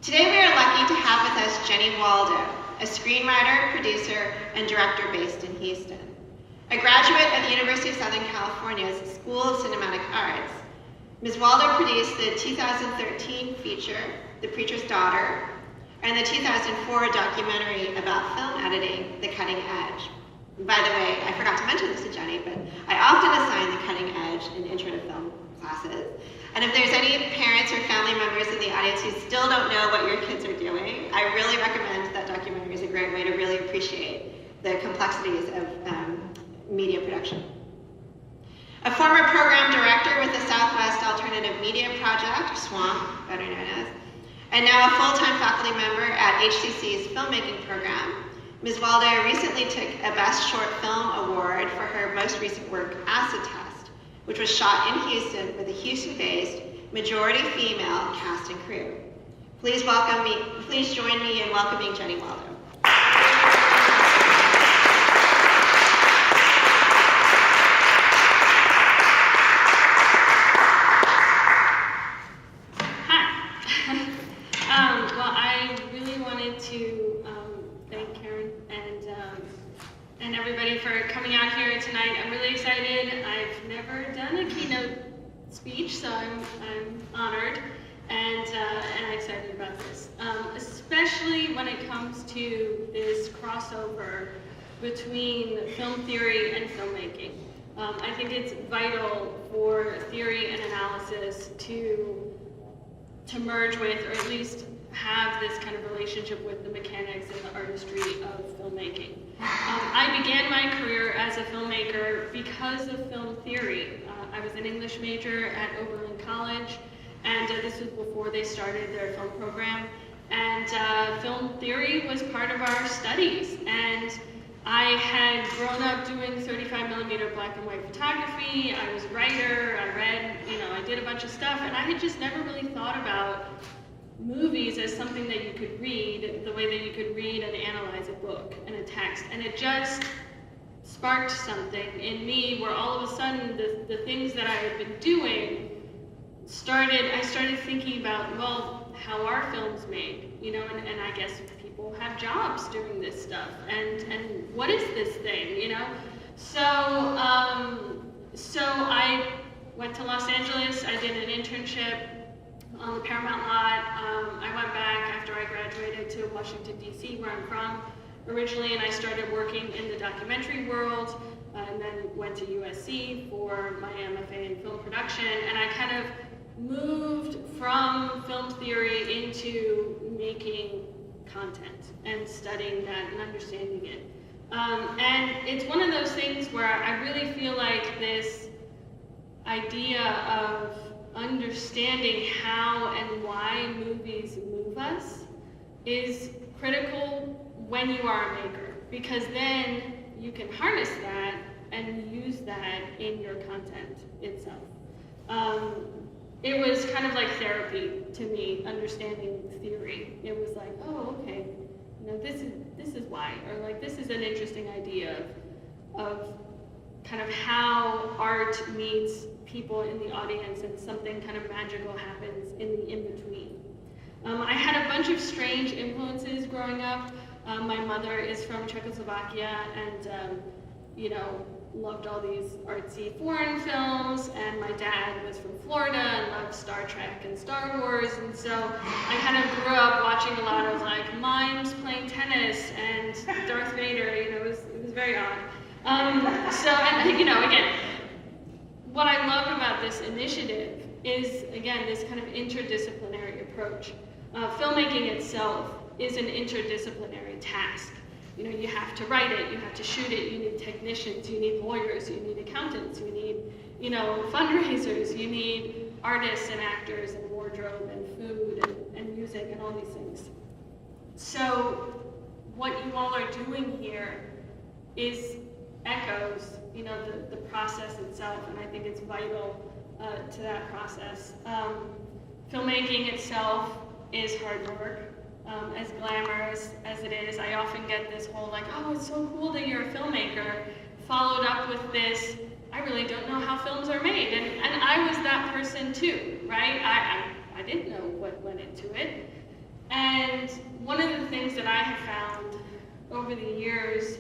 Today we are lucky to have with us Jenny Waldo, a screenwriter, producer, and director based in Houston. A graduate of the University of Southern California's School of Cinematic Arts, Ms. Waldo produced the 2013 feature, The Preacher's Daughter, and the 2004 documentary about film editing, The Cutting Edge. And by the way, I forgot to mention this to Jenny, but I often assign The Cutting Edge in intro to film classes. And if there's any parents or family members in the audience who still don't know what your kids are doing, I really recommend that documentary. It's a great way to really appreciate the complexities of media production. A former program director with the Southwest Alternative Media Project, SWAMP, better known as, and now a full-time faculty member at HCC's filmmaking program, Ms. Waldo recently took a Best Short Film Award for her most recent work, Acid Test, which was shot in Houston with a Houston-based, majority female cast and crew. Please join me in welcoming Jenny Waldo. Well, I really wanted to thank Karen and everybody for coming out here tonight. I'm really excited. I've never done a keynote speech, so I'm honored and I'm excited about this, especially when it comes to this crossover between film theory and filmmaking. I think it's vital for theory and analysis to merge with, or at least have this kind of relationship with the mechanics and the artistry of filmmaking. I began my career as a filmmaker because of film theory. I was an English major at Oberlin College, and this was before they started their film program. And film theory was part of our studies. And I had grown up doing 35mm black and white photography. I was a writer, I read, I did a bunch of stuff, and I had just never really thought about movies as something that you could read the way that you could read and analyze a book and a text. And it just sparked something in me where all of a sudden the things that I had been doing I started thinking about, well, how are films made? And I guess people have jobs doing this stuff, and what is this thing, So I went to Los Angeles. I did an internship on the Paramount lot. I went back after I graduated to Washington, D.C., where I'm from originally, and I started working in the documentary world, and then went to USC for my MFA in film production, and I kind of moved from film theory into making content and studying that and understanding it. And it's one of those things where I really feel like this idea of understanding how and why movies move us is critical when you are a maker, because then you can harness that and use that in your content itself. It was kind of like therapy to me, understanding theory. It was like, oh, okay, this is why, or like this is an interesting idea of kind of how art meets people in the audience and something kind of magical happens in the in-between. I had a bunch of strange influences growing up. My mother is from Czechoslovakia and, loved all these artsy foreign films, and my dad was from Florida and loved Star Trek and Star Wars, and so I kind of grew up watching a lot of like mimes playing tennis and Darth Vader, it was very odd. Again, what I love about this initiative is, again, this kind of interdisciplinary approach. Filmmaking itself is an interdisciplinary task. You have to write it, you have to shoot it, you need technicians, you need lawyers, you need accountants, you need, fundraisers, you need artists and actors and wardrobe and food and music and all these things. So what you all are doing here is echoes, the process itself, and I think it's vital to that process. Filmmaking itself is hard work. As glamorous as it is, I often get this whole like, oh, it's so cool that you're a filmmaker, followed up with this, I really don't know how films are made. And I was that person too, right? I didn't know what went into it. And one of the things that I have found over the years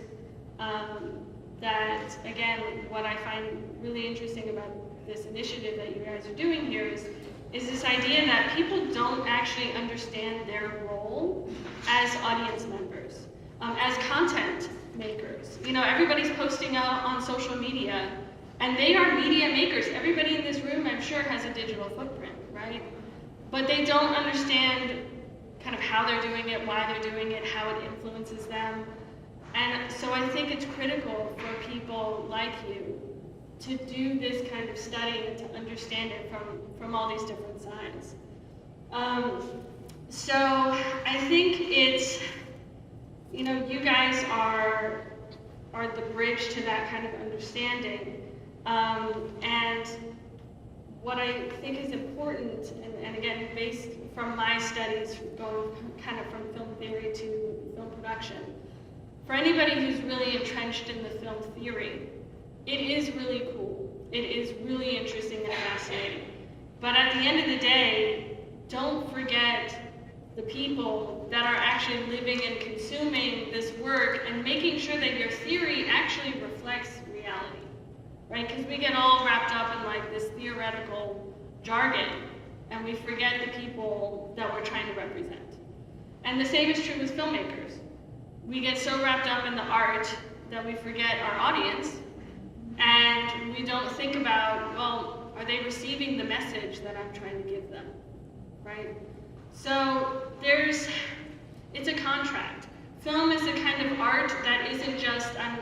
that, again, what I find really interesting about this initiative that you guys are doing here is this idea that people don't actually understand their role as audience members, as content makers. You know, everybody's posting out on social media, and they are media makers. Everybody in this room, I'm sure, has a digital footprint, right? But they don't understand kind of how they're doing it, why they're doing it, how it influences them. And so I think it's critical for people like you to do this kind of study and to understand it from all these different sides. So I think it's, you know, you guys are the bridge to that kind of understanding. And what I think is important, and again, based from my studies, going kind of from film theory to film production, for anybody who's really entrenched in the film theory, it is really cool. It is really interesting and fascinating. But at the end of the day, don't forget the people that are actually living and consuming this work and making sure that your theory actually reflects reality, right? Because we get all wrapped up in like this theoretical jargon, and we forget the people that we're trying to represent. And the same is true with filmmakers. We get so wrapped up in the art that we forget our audience, and we don't think about, well, are they receiving the message that I'm trying to give them, right? So it's a contract. Film is a kind of art that isn't just, I'm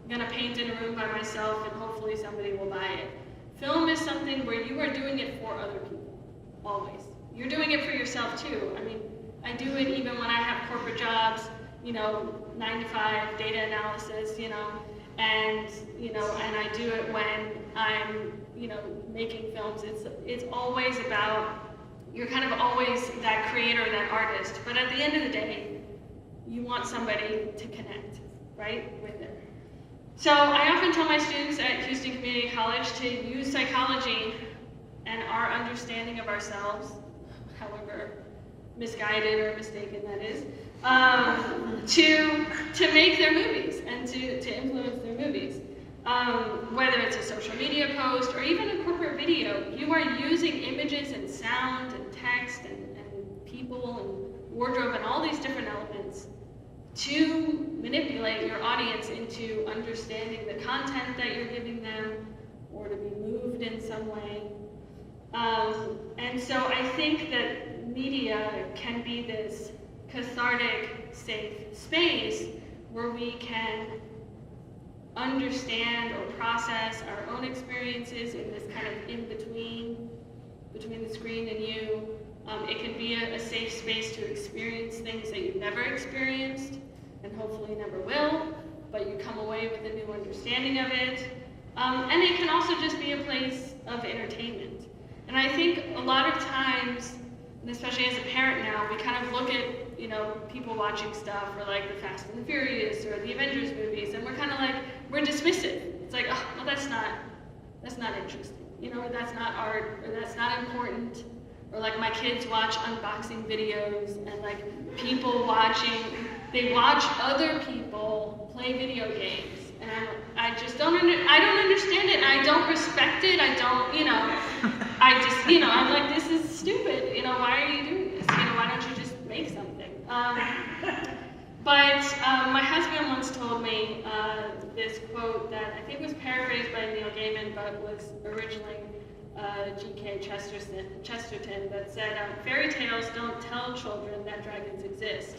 gonna paint in a room by myself and hopefully somebody will buy it. Film is something where you are doing it for other people, always. You're doing it for yourself too. I mean, I do it even when I have corporate jobs, 9 to 5, data analysis, and I do it when I'm, making films. It's always about, you're kind of always that creator, that artist, but at the end of the day, you want somebody to connect, right, with it. So I often tell my students at Houston Community College to use psychology and our understanding of ourselves, however misguided or mistaken that is, to make their movies and to influence their movies. Whether it's a social media post or even a corporate video, you are using images and sound and text and people and wardrobe and all these different elements to manipulate your audience into understanding the content that you're giving them or to be moved in some way. And so I think that media can be this cathartic, safe space where we can understand or process our own experiences in this kind of in-between, between the screen and you. It can be a safe space to experience things that you've never experienced and hopefully never will, but you come away with a new understanding of it. And it can also just be a place of entertainment. And I think a lot of times, and especially as a parent now, we kind of look at, people watching stuff or like the Fast and the Furious or the Avengers movies, and we're kind of like, we're dismissive. It's like, oh, well, that's not interesting, or that's not art, or that's not important. Or like my kids watch unboxing videos and like people they watch other people play video games. And I just don't understand it, and I don't respect it, I don't, I just, I'm like, this is stupid, why are you doing this? Why don't you just make something? But my husband once told me this quote that I think was paraphrased by Neil Gaiman, but was originally G.K. Chesterton, that said, fairy tales don't tell children that dragons exist.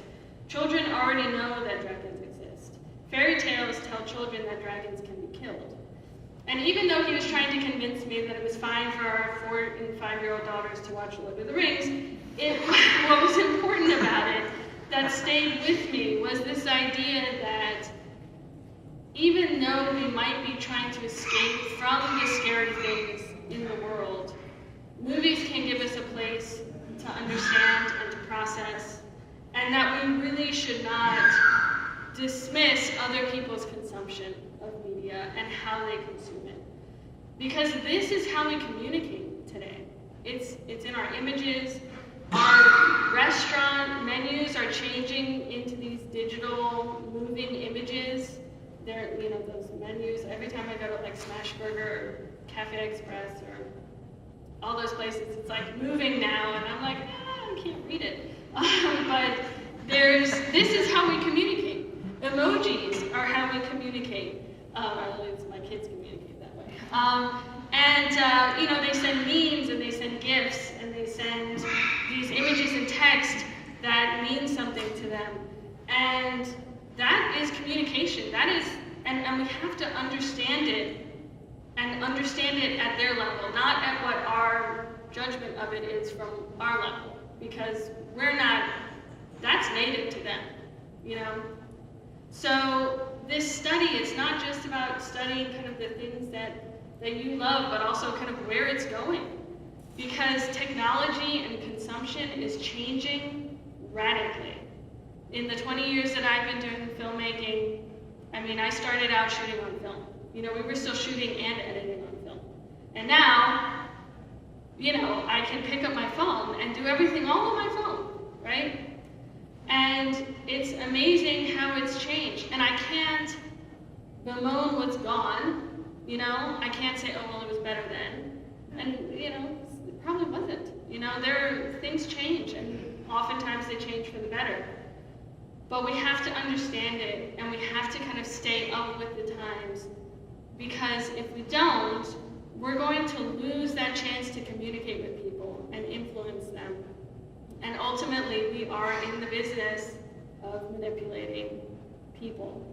Children already know that dragons exist. Fairy tales tell children that dragons can be killed. And even though he was trying to convince me that it was fine for our 4- and 5-year-old daughters to watch Lord of the Rings, what was important about it that stayed with me was this idea that even though we might be trying to escape from the scary things in the world, movies can give us a place to understand and to process, and that we really should not dismiss other people's consumption of media and how they consume it. Because this is how we communicate today. It's in our images, our restaurants, changing into these digital moving images. They're, you know, those menus. Every time I go to like Smashburger or Cafe Express or all those places, it's like moving now, and I'm like, I can't read it. But this is how we communicate. Emojis are how we communicate. At least my kids communicate that way. You know, they send memes and they send GIFs and they send these images and text that mean something to them. And that is communication. That is, and we have to understand it, and understand it at their level, not at what our judgment of it is from our level, because we're not, that's native to them, you know? So this study, it's not just about studying kind of the things that you love, but also kind of where it's going. Because technology and consumption is changing radically. In the 20 years that I've been doing filmmaking, I mean, I started out shooting on film. You know, we were still shooting and editing on film. And now, you know, I can pick up my phone and do everything all on my phone, right? And it's amazing how it's changed. And I can't bemoan what's gone. You know, I can't say, oh, well, it was better then. And, you know, it probably wasn't. You know, things change, and oftentimes they change for the better. But we have to understand it, and we have to kind of stay up with the times, because if we don't, we're going to lose that chance to communicate with people and influence them. And ultimately, we are in the business of manipulating people.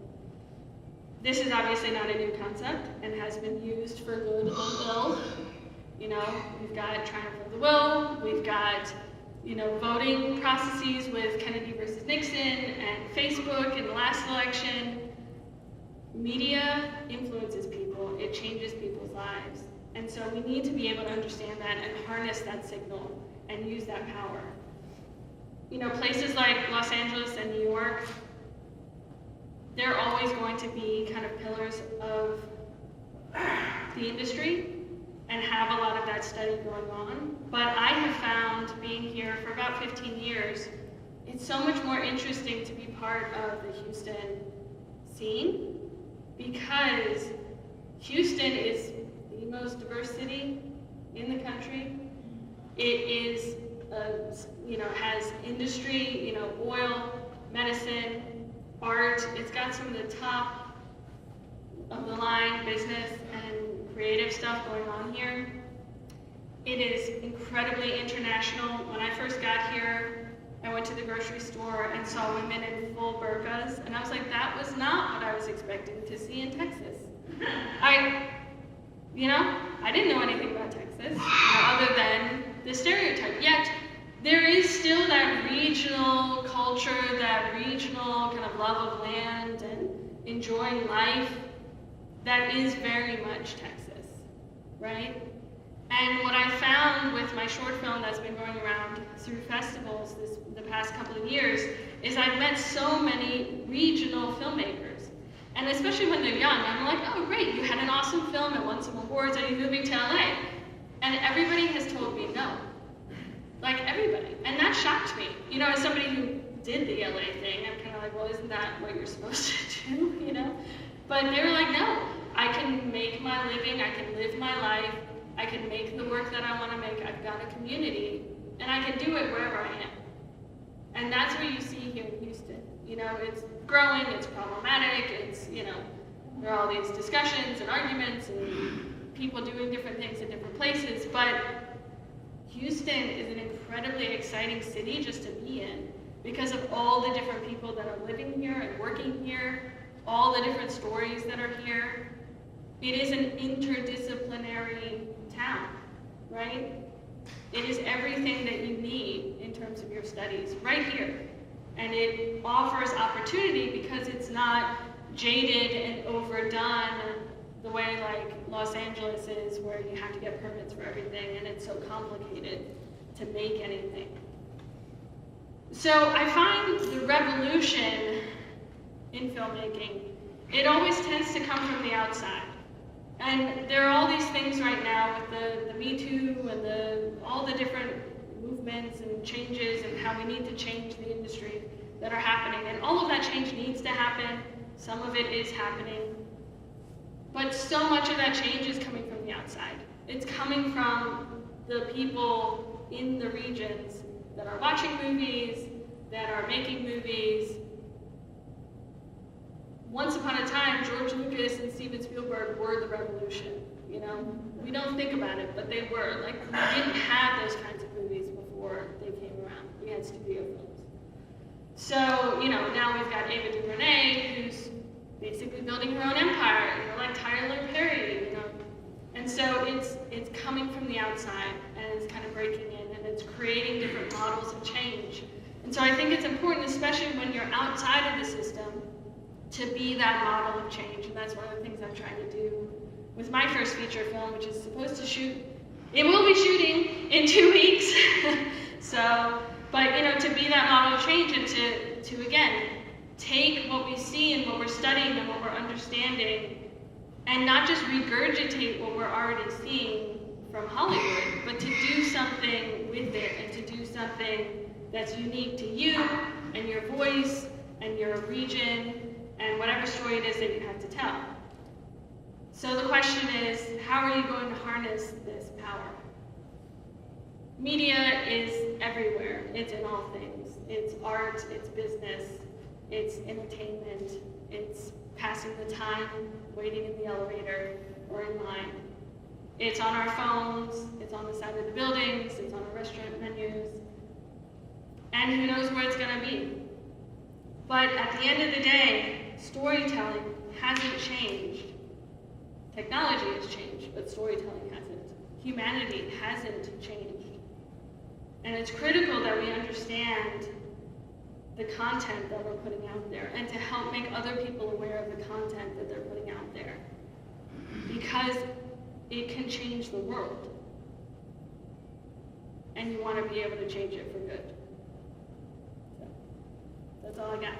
This is obviously not a new concept and has been used for good or ill. You know, we've got Triumph of the Will, we've got, you know, voting processes with Kennedy versus Nixon and Facebook in the last election. Media influences people, it changes people's lives. And so we need to be able to understand that and harness that signal and use that power. You know, places like Los Angeles and New York, they're always going to be kind of pillars of the industry and have a lot of that study going on. But I have found, being here for about 15 years, it's so much more interesting to be part of the Houston scene, because Houston is the most diverse city in the country. It is, you know, has industry, you know, oil, medicine, art. It's got some of the top of the line business and creative stuff going on here. It is incredibly international. When I first got here, I went to the grocery store and saw women in full burqas, and I was like, that was not what I was expecting to see in Texas. I didn't know anything about Texas, other than the stereotype. Yet, there is still that regional culture, that regional kind of love of land and enjoying life that is very much Texas, right? And what I found with my short film that's been going around through festivals the past couple of years is I've met so many regional filmmakers. And especially when they're young, I'm like, oh great, you had an awesome film, it won some awards, are you moving to LA? And everybody has told me no. Like everybody. And that shocked me. You know, as somebody who did the LA thing, I'm kind of like, well, isn't that what you're supposed to do, you know? But they were like, no, I can make my living, I can live my life, I can make the work that I want to make, I've got a community, and I can do it wherever I am. And that's what you see here in Houston. You know, it's growing, it's problematic, it's, you know, there are all these discussions and arguments and people doing different things in different places, but Houston is an incredibly exciting city just to be in because of all the different people that are living here and working here, all the different stories that are here. It is an interdisciplinary town, right? It is everything that you need in terms of your studies right here. And it offers opportunity because it's not jaded and overdone the way like Los Angeles is, where you have to get permits for everything and it's so complicated to make anything. So I find the revolution in filmmaking, it always tends to come from the outside. And there are all these things right now with the Me Too and all the different movements and changes and how we need to change the industry. that are happening. And all of that change needs to happen. Some of it is happening. But so much of that change is coming from the outside. It's coming from the people in the regions that are watching movies, that are making movies. Once upon a time, George Lucas and Steven Spielberg were the revolution. You know, we don't think about it, but they were. Like, we didn't have those kinds of movies before they came around. We had studio films. So, you know, now we've got Ava DuVernay, who's basically building her own empire, you know, like Tyler Perry, you know. And so it's coming from the outside, and it's kind of breaking in, and it's creating different models of change. And so I think it's important, especially when you're outside of the system, to be that model of change. And that's one of the things I'm trying to do with my first feature film, which is supposed to shoot, it will be shooting in 2 weeks. So, but you know, to be that model of change and to again, take what we see and what we're studying and what we're understanding and not just regurgitate what we're already seeing from Hollywood, but to do something with it and to do something that's unique to you and your voice and your region and whatever story it is that you have to tell. So the question is, how are you going to harness this power? Media is everywhere. It's in all things. It's art, it's business, it's entertainment, it's passing the time, waiting in the elevator or in line. It's on our phones, it's on the side of the buildings, it's on our restaurant menus, and who knows where it's gonna be. But at the end of the day, storytelling hasn't changed. Technology has changed, but storytelling hasn't. Humanity hasn't changed. And it's critical that we understand the content that we're putting out there and to help make other people aware of the content that they're putting out there. Because it can change the world. And you want to be able to change it for good. So, that's all I got.